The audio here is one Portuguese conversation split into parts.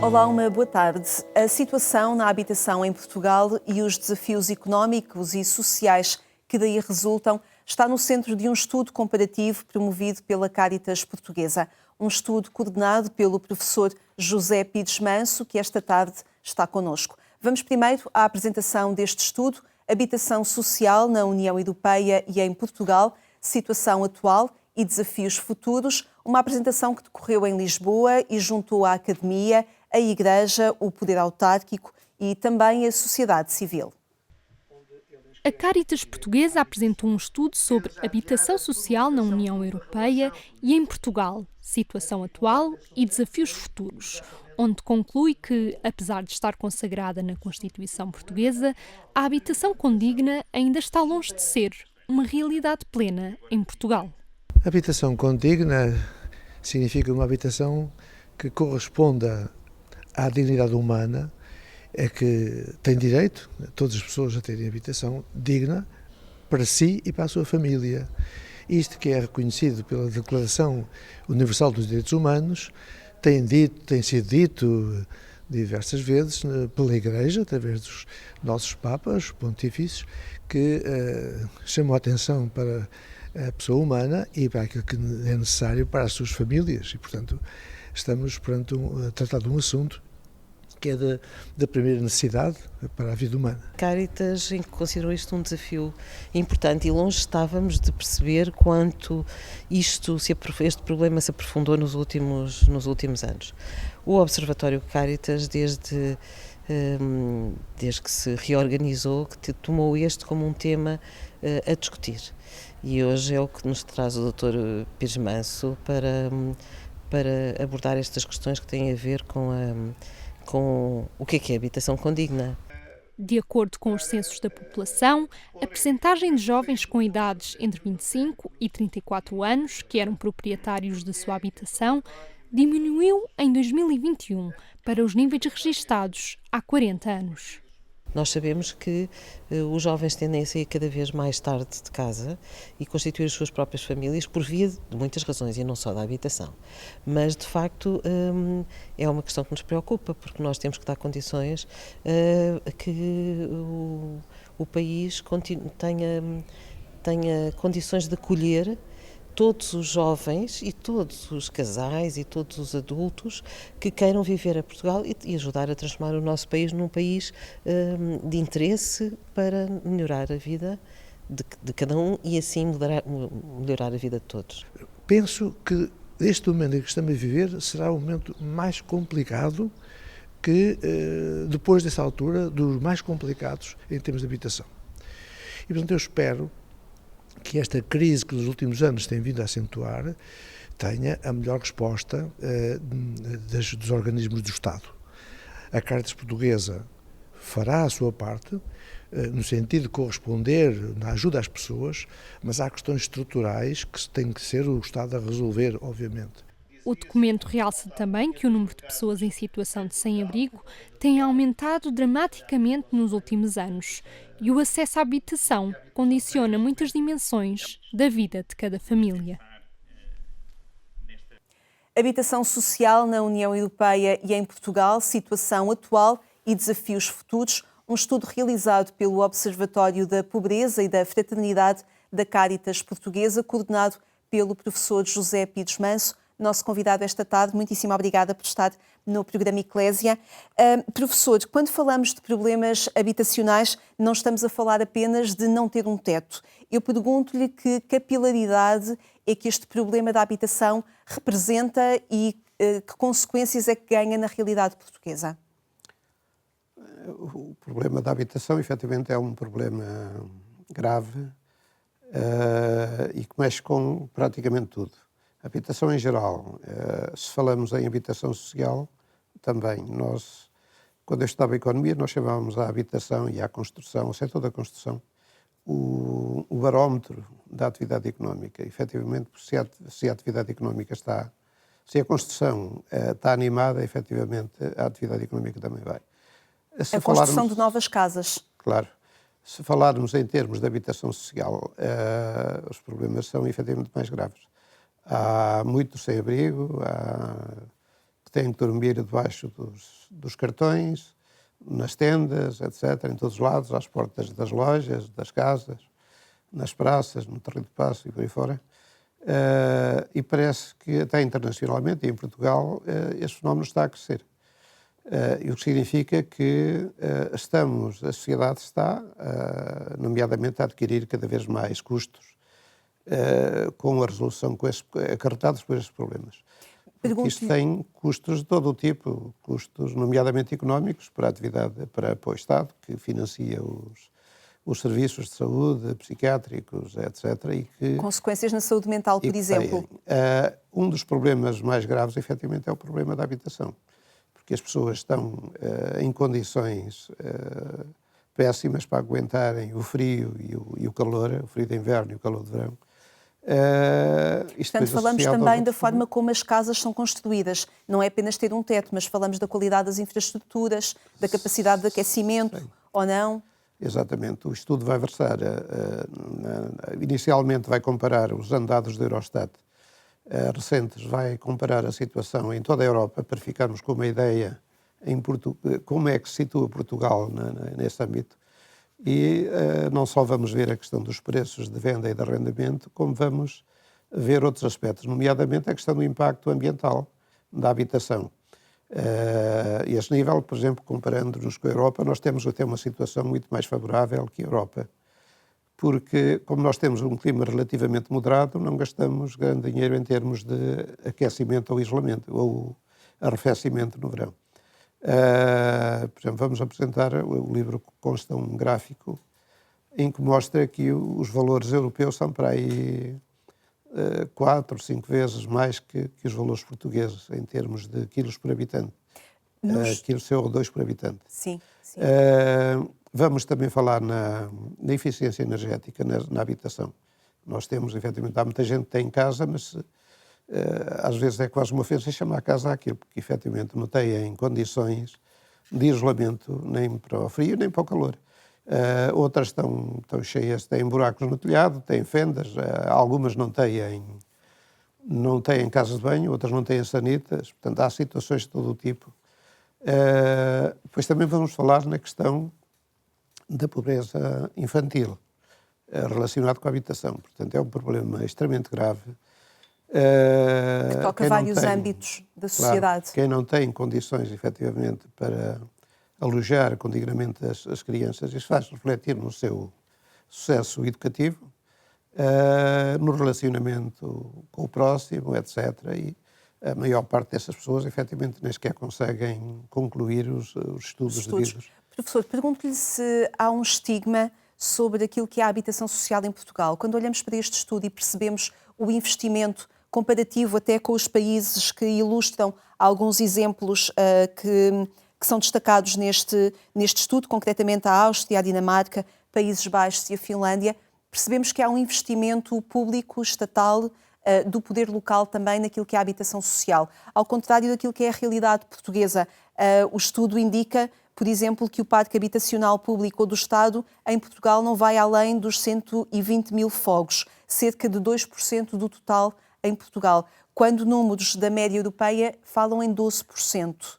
Olá, uma boa tarde. A situação na habitação em Portugal e os desafios económicos e sociais que daí resultam está no centro de um estudo comparativo promovido pela Cáritas Portuguesa. Um estudo coordenado pelo professor José Pires Manso, que esta tarde está connosco. Vamos primeiro à apresentação deste estudo, Habitação Social na União Europeia e em Portugal, Situação Atual e Desafios Futuros, uma apresentação que decorreu em Lisboa e juntou a Academia, a Igreja, o Poder Autárquico e também a sociedade civil. A Cáritas Portuguesa apresentou um estudo sobre habitação social na União Europeia e em Portugal, situação atual e desafios futuros, onde conclui que, apesar de estar consagrada na Constituição Portuguesa, a habitação condigna ainda está longe de ser uma realidade plena em Portugal. Habitação condigna significa uma habitação que corresponda à dignidade humana, é que tem direito, todas as pessoas, a terem habitação digna para si e para a sua família. Isto que é reconhecido pela Declaração Universal dos Direitos Humanos, tem sido dito diversas vezes pela Igreja, através dos nossos papas, pontífices, que chamam a atenção para a pessoa humana e para aquilo que é necessário para as suas famílias. E, portanto, estamos perante a tratar de um assunto que é da primeira necessidade para a vida humana. Cáritas considerou isto um desafio importante e longe estávamos de perceber quanto este problema se aprofundou nos últimos anos. O Observatório Cáritas, desde que se reorganizou, que tomou este como um tema a discutir. E hoje é o que nos traz o Dr. Pires Manso para abordar estas questões que têm a ver com o que é habitação condigna. De acordo com os censos da população, a percentagem de jovens com idades entre 25 e 34 anos, que eram proprietários de sua habitação, diminuiu em 2021 para os níveis registados há 40 anos. Nós sabemos que os jovens tendem a sair cada vez mais tarde de casa e constituir as suas próprias famílias por via de muitas razões e não só da habitação. Mas, de facto, é uma questão que nos preocupa, porque nós temos que dar condições a que o país tenha condições de acolher todos os jovens e todos os casais e todos os adultos que queiram viver a Portugal e ajudar a transformar o nosso país num país de interesse para melhorar a vida de cada um e assim melhorar a vida de todos. Penso que este momento em que estamos a viver será o momento mais complicado que, depois dessa altura, dos mais complicados em termos de habitação. E, portanto, eu espero que esta crise que nos últimos anos tem vindo a acentuar tenha a melhor resposta dos organismos do Estado. A Cáritas Portuguesa fará a sua parte, no sentido de corresponder na ajuda às pessoas, mas há questões estruturais que tem que ser o Estado a resolver, obviamente. O documento realça também que o número de pessoas em situação de sem-abrigo tem aumentado dramaticamente nos últimos anos e o acesso à habitação condiciona muitas dimensões da vida de cada família. Habitação social na União Europeia e em Portugal, situação atual e desafios futuros, um estudo realizado pelo Observatório da Pobreza e da Fraternidade da Cáritas Portuguesa, coordenado pelo professor José Pires Manso, nosso convidado esta tarde. Muitíssimo obrigada por estar no programa Eclésia. Professor, quando falamos de problemas habitacionais, não estamos a falar apenas de não ter um teto. Eu pergunto-lhe que capilaridade é que este problema da habitação representa e que consequências é que ganha na realidade portuguesa? O problema da habitação, efetivamente, é um problema grave e que mexe com praticamente tudo. Habitação em geral, se falamos em habitação social, também nós, quando eu estudava Economia, nós chamávamos a habitação e à construção, o setor da construção, o barómetro da atividade económica. Efetivamente, se a atividade económica se a construção está animada, efetivamente, a atividade económica também vai. A construção de novas casas. Claro. Se falarmos em termos de habitação social, os problemas são efetivamente mais graves. Há muitos sem-abrigo, que têm que dormir debaixo dos cartões, nas tendas, etc., em todos os lados, às portas das lojas, das casas, nas praças, no terreno de passo e por aí fora. E parece que até internacionalmente, e em Portugal, este fenómeno está a crescer. E o que significa que a sociedade está, nomeadamente, a adquirir cada vez mais custos com a resolução acarretados por estes problemas. Porque isto tem custos de todo o tipo, custos nomeadamente económicos para a atividade, para o Estado, que financia os serviços de saúde, psiquiátricos, etc. E que, consequências na saúde mental, por exemplo. Um dos problemas mais graves, efetivamente, é o problema da habitação. Porque as pessoas estão em condições péssimas para aguentarem o frio e o calor, o frio de inverno e o calor de verão. Portanto, falamos também da forma como as casas são construídas. Não é apenas ter um teto, mas falamos da qualidade das infraestruturas, da capacidade de aquecimento, sim, ou não? Exatamente. O estudo vai versar, inicialmente vai comparar os dados da Eurostat recentes, vai comparar a situação em toda a Europa para ficarmos com uma ideia como é que se situa Portugal nesse âmbito. E não só vamos ver a questão dos preços de venda e de arrendamento, como vamos ver outros aspectos, nomeadamente a questão do impacto ambiental da habitação. E a esse nível, por exemplo, comparando-nos com a Europa, nós temos até uma situação muito mais favorável que a Europa, porque como nós temos um clima relativamente moderado, não gastamos grande dinheiro em termos de aquecimento ou isolamento, ou arrefecimento no verão. Por exemplo, vamos apresentar, o livro consta um gráfico em que mostra que os valores europeus são para aí 4 ou 5 vezes mais que os valores portugueses em termos de quilos por habitante, quilos CO2 por habitante. Sim, sim. Vamos também falar na eficiência energética na habitação. Nós temos, efetivamente, há muita gente que tem casa, mas às vezes é quase uma ofensa chamar a casa àquilo, porque efetivamente não têm condições de isolamento nem para o frio nem para o calor. Outras estão cheias, têm buracos no telhado, têm fendas, algumas não têm casas de banho, outras não têm sanitas, portanto há situações de todo o tipo. Depois também vamos falar na questão da pobreza infantil relacionada com a habitação. Portanto é um problema extremamente grave. Que toca vários âmbitos da sociedade. Claro, quem não tem condições, efetivamente, para alojar condignamente as crianças, isso faz refletir no seu sucesso educativo, no relacionamento com o próximo, etc. E a maior parte dessas pessoas, efetivamente, nem sequer conseguem concluir os estudos devidos. Professor, pergunto-lhe se há um estigma sobre aquilo que é a habitação social em Portugal. Quando olhamos para este estudo e percebemos o investimento comparativo até com os países que ilustram alguns exemplos que são destacados neste estudo, concretamente a Áustria, a Dinamarca, Países Baixos e a Finlândia, percebemos que há um investimento público, estatal, do poder local também naquilo que é a habitação social. Ao contrário daquilo que é a realidade portuguesa, o estudo indica, por exemplo, que o parque habitacional público ou do Estado em Portugal não vai além dos 120 mil fogos, cerca de 2% do total em Portugal, quando números da média europeia falam em 12%.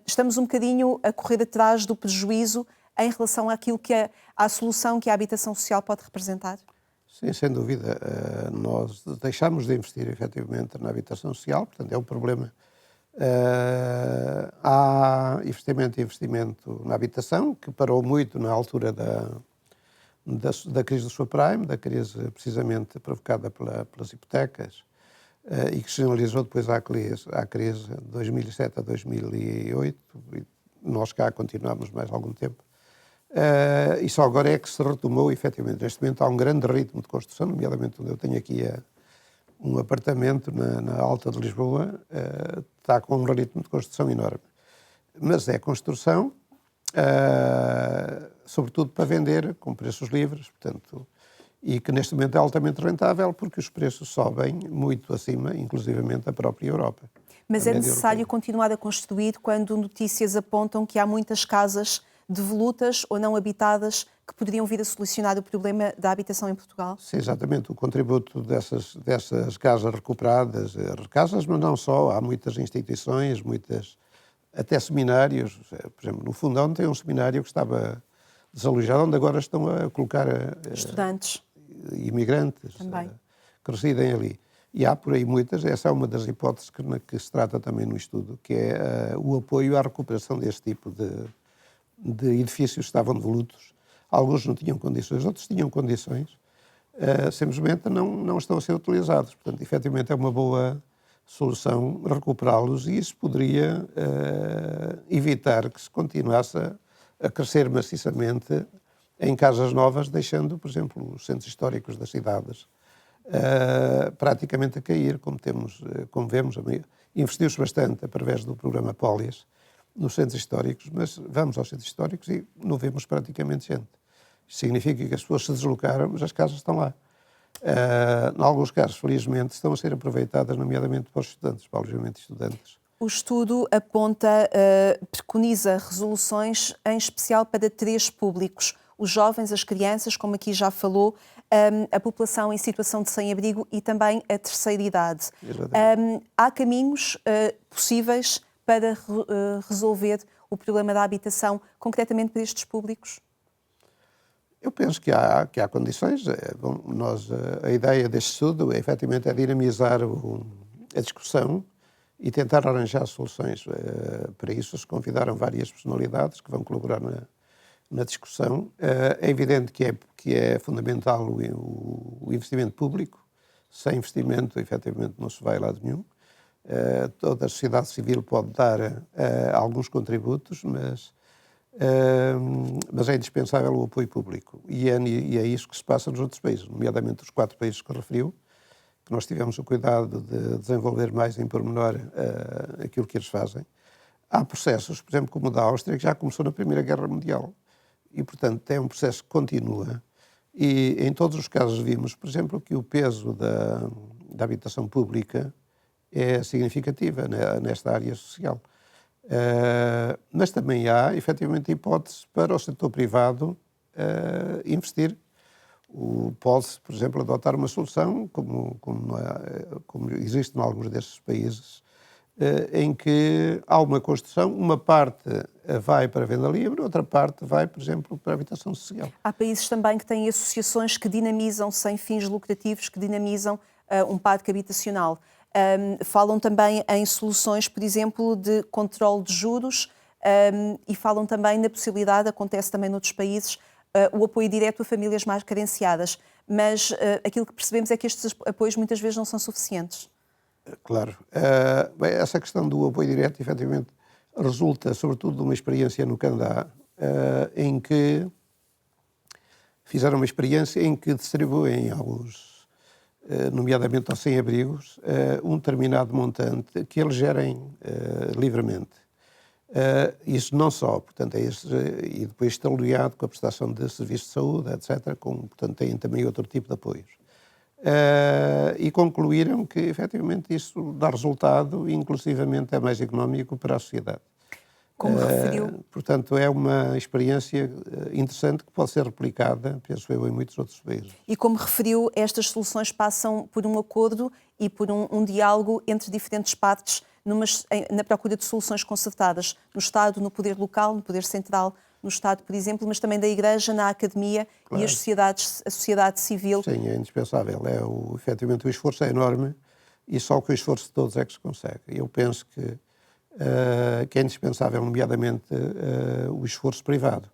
Estamos um bocadinho a correr atrás do prejuízo em relação àquilo que à solução que a habitação social pode representar? Sim, sem dúvida. Nós deixamos de investir efetivamente na habitação social, portanto é um problema. Há investimento na habitação, que parou muito na altura da crise do subprime, da crise precisamente provocada pelas hipotecas, e que se generalizou depois à crise de 2007 a 2008, e nós cá continuamos mais algum tempo. E só agora é que se retomou, efetivamente. Neste momento há um grande ritmo de construção, nomeadamente onde eu tenho aqui um apartamento na Alta de Lisboa, está com um ritmo de construção enorme. Mas é construção, sobretudo para vender, com preços livres, portanto, e que neste momento é altamente rentável porque os preços sobem muito acima, inclusivamente da própria Europa. Mas é necessário continuar a construir quando notícias apontam que há muitas casas devolutas ou não habitadas que poderiam vir a solucionar o problema da habitação em Portugal? Sim, exatamente. O contributo dessas casas recuperadas, casas, mas não só, há muitas instituições, até seminários. Por exemplo, no Fundão tem um seminário que estava desalojado, onde agora estão a colocar Estudantes. Imigrantes que residem ali. E há por aí muitas, essa é uma das hipóteses que se trata também no estudo, que é o apoio à recuperação deste tipo de edifícios que estavam devolutos. Alguns não tinham condições, outros tinham condições, simplesmente não estão a ser utilizados. Portanto, efetivamente é uma boa solução recuperá-los e isso poderia evitar que se continuasse a crescer maciçamente em casas novas, deixando, por exemplo, os centros históricos das cidades praticamente a cair, como vemos. Investiu-se bastante através do programa Pólias nos centros históricos, mas vamos aos centros históricos e não vemos praticamente gente. Isso significa que as pessoas se deslocaram, mas as casas estão lá. Em alguns casos, felizmente, estão a ser aproveitadas, nomeadamente para os estudantes, para o alojamento de estudantes. O estudo aponta, preconiza resoluções em especial para 3 públicos: os jovens, as crianças, como aqui já falou, a população em situação de sem-abrigo e também a terceira idade. Há caminhos possíveis para resolver o problema da habitação, concretamente para estes públicos? Eu penso que há condições. A ideia deste estudo, efetivamente, é dinamizar a discussão e tentar arranjar soluções. Para isso, se convidaram várias personalidades que vão colaborar na discussão. É evidente que é fundamental o investimento público. Sem investimento, efetivamente, não se vai a lado nenhum. Toda a sociedade civil pode dar alguns contributos, mas é indispensável o apoio público. E é isso que se passa nos outros países, nomeadamente os 4 países que referiu, que nós tivemos o cuidado de desenvolver mais em pormenor aquilo que eles fazem. Há processos, por exemplo, como o da Áustria, que já começou na Primeira Guerra Mundial. E, portanto, é um processo que continua. E, em todos os casos, vimos, por exemplo, que o peso da habitação pública é significativa nesta área social. Mas também há, efetivamente, hipótese para o setor privado investir. Pode-se, por exemplo, adotar uma solução, como existe em alguns destes países, em que há uma construção, uma parte vai para a venda livre, outra parte vai, por exemplo, para a habitação social. Há países também que têm associações que dinamizam, sem fins lucrativos, que dinamizam um parque habitacional. Falam também em soluções, por exemplo, de controle de juros e falam também na possibilidade, acontece também noutros países, o apoio direto a famílias mais carenciadas. Mas aquilo que percebemos é que estes apoios muitas vezes não são suficientes. Claro. Essa questão do apoio direto, efetivamente, resulta sobretudo de uma experiência no Canadá, em que fizeram uma experiência em que distribuem aos, nomeadamente aos sem-abrigos, um determinado montante que eles gerem livremente. Isso não só, portanto, e depois está aliado com a prestação de serviços de saúde, etc., portanto, têm também outro tipo de apoios. E concluíram que, efetivamente, isso dá resultado e, inclusivamente, é mais económico para a sociedade. Como referiu. Portanto, é uma experiência interessante que pode ser replicada, penso eu, em muitos outros países. E como referiu, estas soluções passam por um acordo e por um diálogo entre diferentes partes na procura de soluções concertadas no Estado, no poder local, no poder central, no Estado, por exemplo, mas também da Igreja, na academia, claro. E a sociedade civil. Sim, é indispensável. Efetivamente, o esforço é enorme e só com o esforço de todos é que se consegue. Eu penso que é indispensável, nomeadamente, o esforço privado.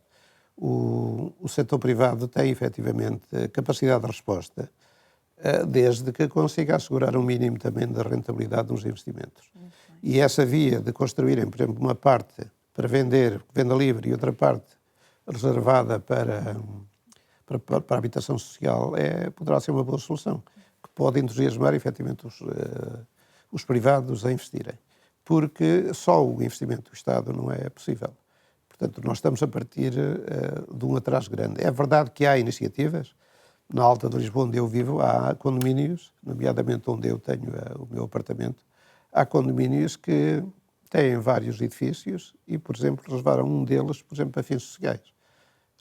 O setor privado tem, efetivamente, capacidade de resposta, desde que consiga assegurar um mínimo também da rentabilidade dos investimentos. E essa via de construírem, por exemplo, uma parte para venda livre e outra parte reservada para a habitação social, poderá ser uma boa solução, que pode entusiasmar, efetivamente, os privados a investirem. Porque só o investimento do Estado não é possível. Portanto, nós estamos a partir de um atraso grande. É verdade que há iniciativas. Na Alta de Lisboa, onde eu vivo, há condomínios, nomeadamente onde eu tenho o meu apartamento, há condomínios que têm vários edifícios e, por exemplo, reservaram um deles, por exemplo, para fins sociais.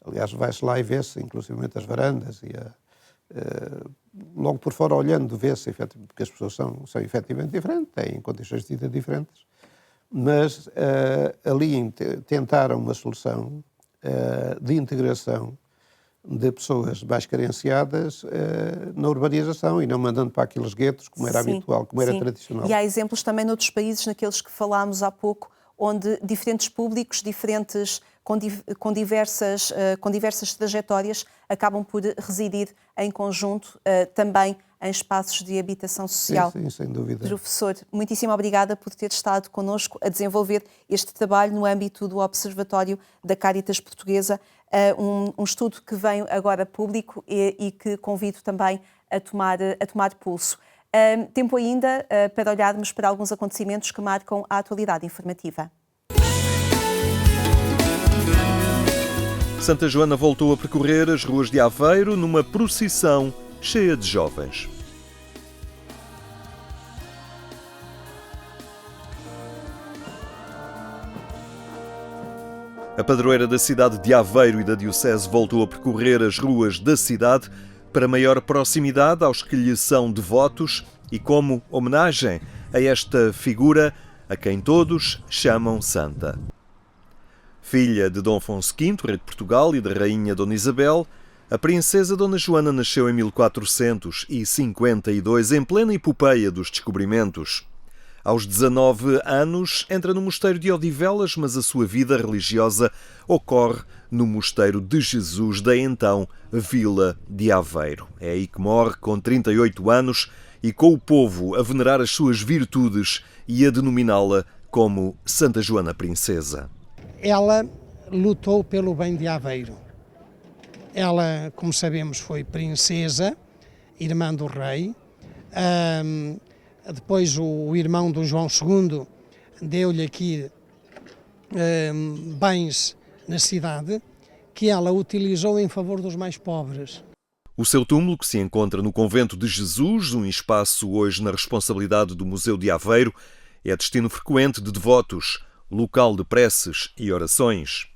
Aliás, vai-se lá e vê-se, inclusive as varandas, e logo por fora olhando, vê-se, porque as pessoas são efetivamente diferentes, têm condições de vida diferentes, mas ali tentaram uma solução de integração de pessoas mais carenciadas na urbanização e não mandando para aqueles guetos como era habitual, como era tradicional. E há exemplos também noutros países, naqueles que falámos há pouco, onde diferentes públicos, com diversas trajetórias, acabam por residir em conjunto também em espaços de habitação social. Sim, sem dúvida. Professor, muitíssimo obrigada por ter estado connosco a desenvolver este trabalho no âmbito do Observatório da Cáritas Portuguesa, um estudo que vem agora público e que convido também a tomar pulso. Tempo ainda para olharmos para alguns acontecimentos que marcam a atualidade informativa. Santa Joana voltou a percorrer as ruas de Aveiro numa procissão cheia de jovens. A padroeira da cidade de Aveiro e da Diocese voltou a percorrer as ruas da cidade para maior proximidade aos que lhe são devotos e como homenagem a esta figura a quem todos chamam Santa. Filha de Dom Afonso V, rei de Portugal, e da rainha Dona Isabel, a princesa Dona Joana nasceu em 1452, em plena epopeia dos descobrimentos. Aos 19 anos, entra no mosteiro de Odivelas, mas a sua vida religiosa ocorre no mosteiro de Jesus da então Vila de Aveiro. É aí que morre com 38 anos e com o povo a venerar as suas virtudes e a denominá-la como Santa Joana Princesa. Ela lutou pelo bem de Aveiro. Ela, como sabemos, foi princesa, irmã do rei. Depois o irmão do João II deu-lhe aqui bens na cidade que ela utilizou em favor dos mais pobres. O seu túmulo, que se encontra no Convento de Jesus, um espaço hoje na responsabilidade do Museu de Aveiro, é destino frequente de devotos, local de preces e orações.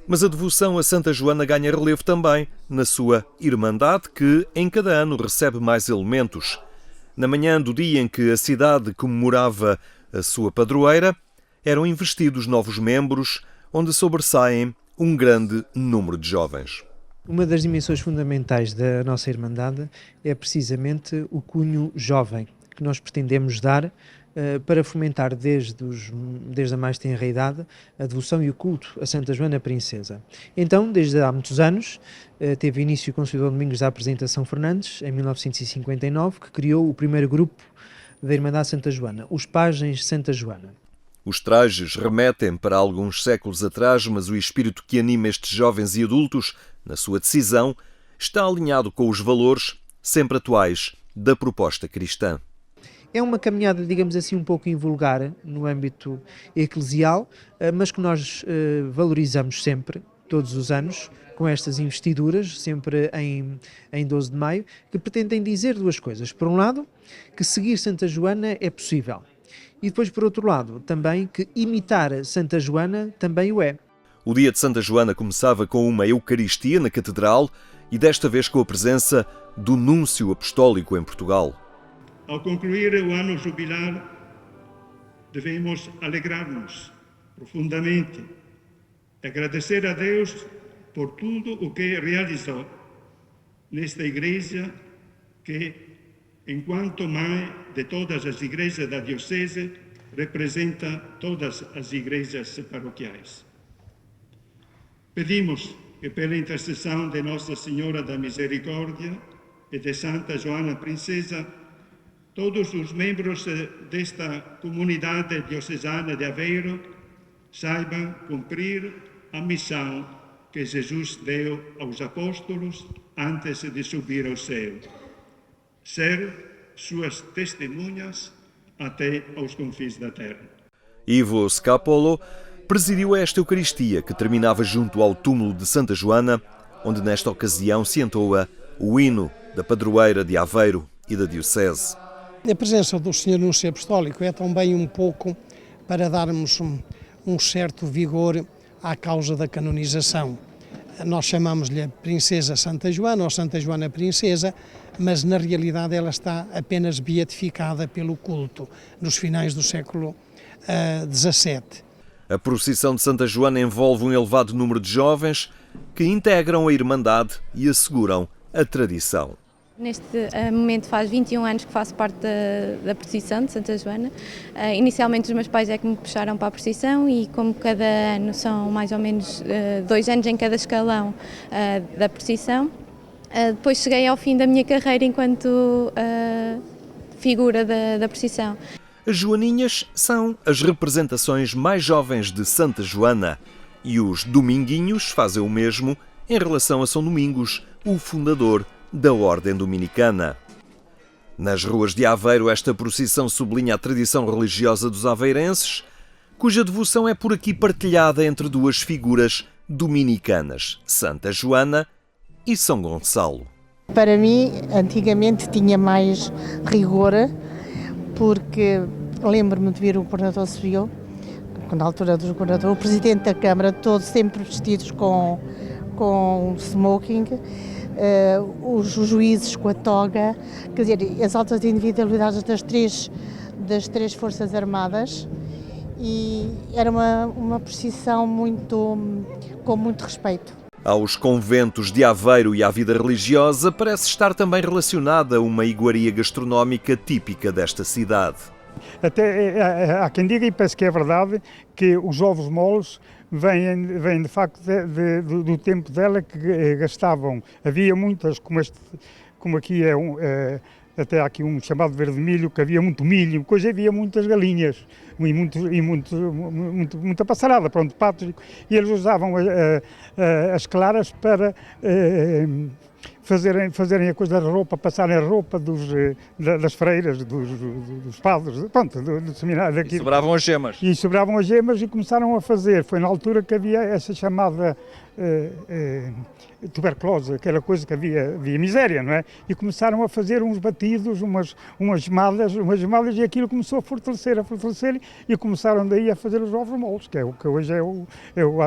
Mas a devoção a Santa Joana ganha relevo também na sua Irmandade, que em cada ano recebe mais elementos. Na manhã do dia em que a cidade comemorava a sua padroeira, eram investidos novos membros, onde sobressaem um grande número de jovens. Uma das dimensões fundamentais da nossa Irmandade é precisamente o cunho jovem que nós pretendemos dar para fomentar desde a mais tenra idade a devoção e o culto a Santa Joana Princesa. Então, desde há muitos anos, teve início com o Sr. Domingos da Apresentação Fernandes, em 1959, que criou o primeiro grupo da Irmandade Santa Joana, os Pajens Santa Joana. Os trajes remetem para alguns séculos atrás, mas o espírito que anima estes jovens e adultos, na sua decisão, está alinhado com os valores, sempre atuais, da proposta cristã. É uma caminhada, digamos assim, um pouco invulgar no âmbito eclesial, mas que nós valorizamos sempre, todos os anos, com estas investiduras, sempre em 12 de maio, que pretendem dizer duas coisas. Por um lado, que seguir Santa Joana é possível. E depois, por outro lado, também que imitar Santa Joana também o é. O dia de Santa Joana começava com uma Eucaristia na Catedral e desta vez com a presença do Núncio Apostólico em Portugal. Ao concluir o ano jubilar, devemos alegrar-nos profundamente, agradecer a Deus por tudo o que realizou nesta igreja que, enquanto mãe de todas as igrejas da Diocese, representa todas as igrejas paroquiais. Pedimos que, pela intercessão de Nossa Senhora da Misericórdia e de Santa Joana Princesa, todos os membros desta comunidade diocesana de Aveiro saibam cumprir a missão que Jesus deu aos apóstolos antes de subir ao céu. Ser suas testemunhas até aos confins da terra. Ivo Scapolo presidiu esta Eucaristia que terminava junto ao túmulo de Santa Joana, onde nesta ocasião se entoa o hino da padroeira de Aveiro e da Diocese. A presença do Sr. Núncio Apostólico é também um pouco para darmos um certo vigor à causa da canonização. Nós chamamos-lhe Princesa Santa Joana ou Santa Joana Princesa, mas na realidade ela está apenas beatificada pelo culto nos finais do século XVII. A procissão de Santa Joana envolve um elevado número de jovens que integram a Irmandade e asseguram a tradição. Neste momento faz 21 anos que faço parte da procissão de Santa Joana. Inicialmente os meus pais é que me puxaram para a procissão e como cada ano são mais ou menos 2 anos em cada escalão da procissão, depois cheguei ao fim da minha carreira enquanto figura da procissão. As joaninhas são as representações mais jovens de Santa Joana e os dominguinhos fazem o mesmo em relação a São Domingos, o fundador da Ordem Dominicana. Nas ruas de Aveiro, esta procissão sublinha a tradição religiosa dos aveirenses, cuja devoção é por aqui partilhada entre duas figuras dominicanas, Santa Joana e São Gonçalo. Para mim, antigamente tinha mais rigor, porque lembro-me de ver o governador civil, na altura do governador, o presidente da Câmara, todos sempre vestidos com smoking, os juízes com a toga, quer dizer, as altas individualidades das três Forças Armadas, e era uma procissão com muito respeito. Aos conventos de Aveiro e à vida religiosa parece estar também relacionada uma iguaria gastronómica típica desta cidade. Até há quem diga, e penso que é verdade, que os ovos moles vêm de facto do tempo dela, que gastavam. Havia muitas, como aqui até há aqui um chamado verde milho, que havia muito milho, havia muitas galinhas e muita passarada, pronto, patos, e eles usavam as claras para fazerem a coisa da roupa, passarem a roupa das freiras, dos padres, pronto, do seminário daqui. E sobravam as gemas. E sobravam as gemas e começaram a fazer. Foi na altura que havia essa chamada tuberculose, aquela coisa que havia miséria, não é? E começaram a fazer uns batidos, umas gemadas, e aquilo começou a fortalecer, e começaram daí a fazer os ovos moles, que é o que hoje é o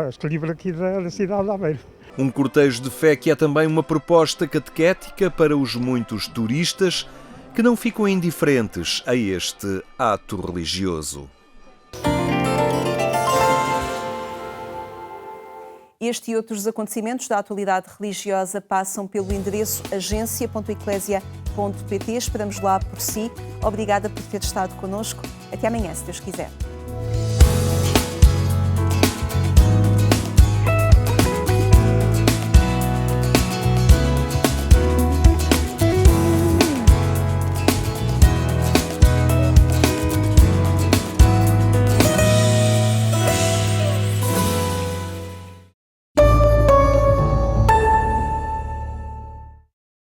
equilíbrio aqui da cidade de Aveiro. Um cortejo de fé que é também uma proposta catequética para os muitos turistas que não ficam indiferentes a este ato religioso. Este e outros acontecimentos da atualidade religiosa passam pelo endereço agência.eclesia.pt. Esperamos lá por si. Obrigada por ter estado connosco. Até amanhã, se Deus quiser.